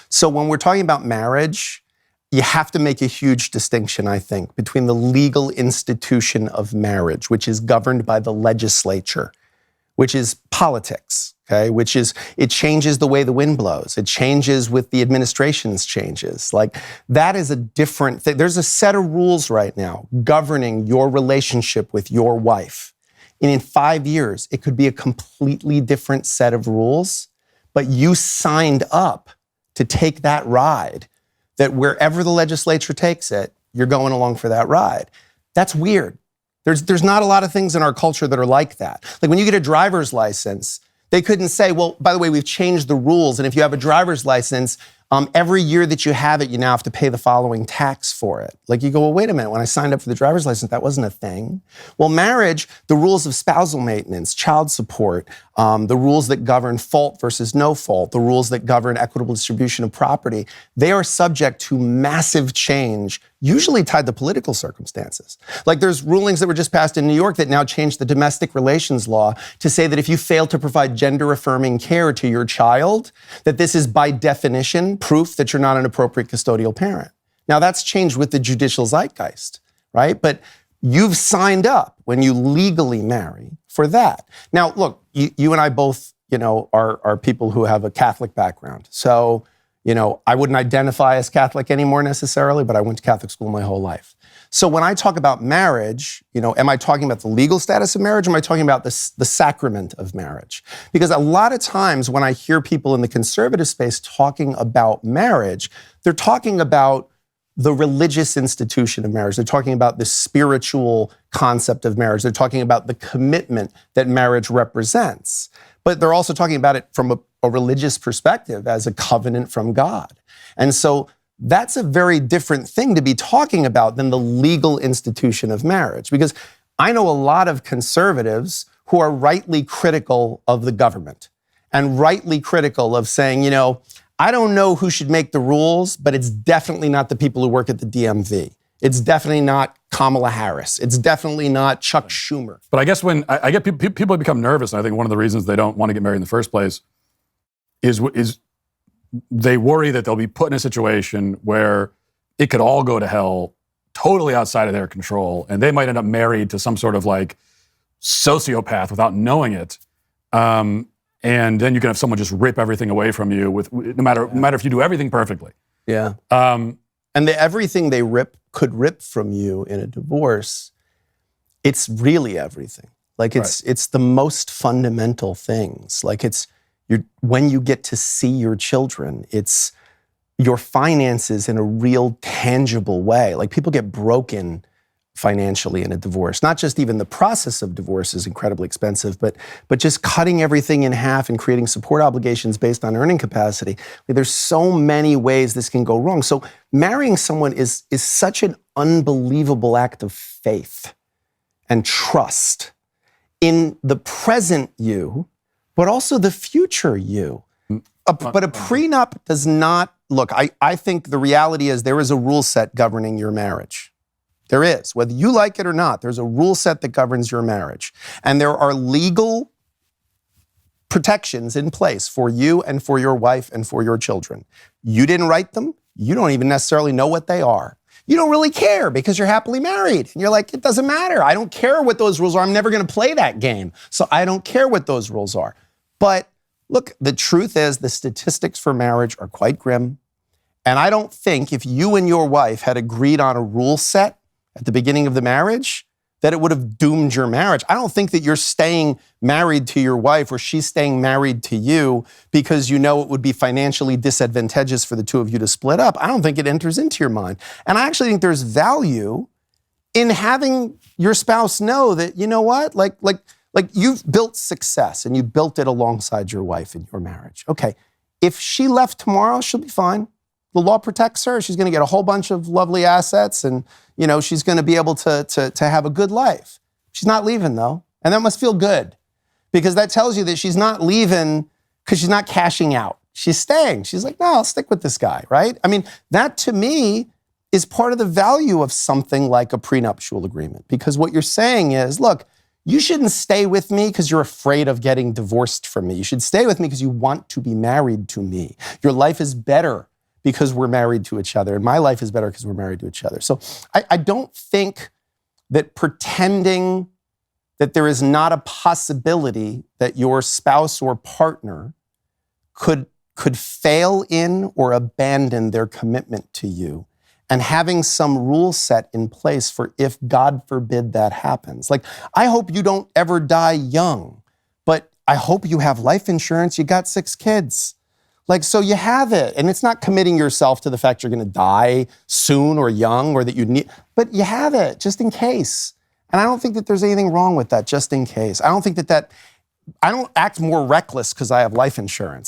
So when we're talking about marriage, you have to make a huge distinction, I think, between the legal institution of marriage, which is governed by the legislature, which is politics, okay? Which is, it changes the way the wind blows. It changes with the administration's changes. Like, that is a different thing. There's a set of rules right now governing your relationship with your wife. And in 5 years, it could be a completely different set of rules, but you signed up to take that ride, that wherever the legislature takes it, you're going along for that ride. That's weird. There's not a lot of things in our culture that are like that. Like when you get a driver's license, they couldn't say, well, by the way, we've changed the rules, and if you have a driver's license, every year that you have it, you now have to pay the following tax for it. Like you go, well, wait a minute, when I signed up for the driver's license, that wasn't a thing. Well, marriage, the rules of spousal maintenance, child support, the rules that govern fault versus no fault, the rules that govern equitable distribution of property, they are subject to massive change, usually tied to political circumstances. Like there's rulings that were just passed in New York that now change the domestic relations law to say that if you fail to provide gender-affirming care to your child, that this is by definition proof that you're not an appropriate custodial parent. Now that's changed with the judicial zeitgeist, right? But you've signed up when you legally marry for that. Now, look, you and I both, are people who have a Catholic background. So, I wouldn't identify as Catholic anymore necessarily, but I went to Catholic school my whole life. So when I talk about marriage, am I talking about the legal status of marriage, or am I talking about the sacrament of marriage? Because a lot of times when I hear people in the conservative space talking about marriage, they're talking about the religious institution of marriage. They're talking about the spiritual concept of marriage. They're talking about the commitment that marriage represents. But they're also talking about it from a religious perspective as a covenant from God. And so that's a very different thing to be talking about than the legal institution of marriage. Because I know a lot of conservatives who are rightly critical of the government and rightly critical of saying, I don't know who should make the rules, but it's definitely not the people who work at the DMV. It's definitely not Kamala Harris. It's definitely not Chuck Schumer. But I guess when I get people become nervous, and I think one of the reasons they don't want to get married in the first place is they worry that they'll be put in a situation where it could all go to hell, totally outside of their control, and they might end up married to some sort of like sociopath without knowing it. And then you can have someone just rip everything away from you no matter if you do everything perfectly. Yeah. And everything they could rip from you in a divorce, it's really everything. Like it's the most fundamental things. Like when you get to see your children, it's your finances in a real tangible way. Like people get broken financially in a divorce. Not just even the process of divorce is incredibly expensive, but just cutting everything in half and creating support obligations based on earning capacity. Like, there's so many ways this can go wrong. So marrying someone is such an unbelievable act of faith and trust in the present you, but also the future you. But a prenup does not, look, I think the reality is there is a rule set governing your marriage. There is. Whether you like it or not, there's a rule set that governs your marriage. And there are legal protections in place for you and for your wife and for your children. You didn't write them. You don't even necessarily know what they are. You don't really care because you're happily married. And you're like, it doesn't matter. I don't care what those rules are. I'm never going to play that game. So I don't care what those rules are. But look, the truth is the statistics for marriage are quite grim. And I don't think if you and your wife had agreed on a rule set at the beginning of the marriage, that it would have doomed your marriage. I don't think that you're staying married to your wife or she's staying married to you because it would be financially disadvantageous for the two of you to split up. I don't think it enters into your mind. And I actually think there's value in having your spouse know that, you know what, like you've built success and you built it alongside your wife in your marriage. Okay, if she left tomorrow, she'll be fine. The law protects her. She's going to get a whole bunch of lovely assets and, she's going to be able to have a good life. She's not leaving though. And that must feel good because that tells you that she's not leaving because she's not cashing out. She's staying. She's like, no, I'll stick with this guy, right? I mean, that to me is part of the value of something like a prenuptial agreement because what you're saying is, look, you shouldn't stay with me because you're afraid of getting divorced from me. You should stay with me because you want to be married to me. Your life is better because we're married to each other, and my life is better because we're married to each other. So I don't think that pretending that there is not a possibility that your spouse or partner could fail in or abandon their commitment to you, and having some rule set in place for if, God forbid, that happens. Like, I hope you don't ever die young, but I hope you have life insurance. You got 6 kids. Like, so you have it. And it's not committing yourself to the fact you're going to die soon or young or that you need, but you have it just in case. And I don't think that there's anything wrong with that, just in case. I don't think I don't act more reckless because I have life insurance.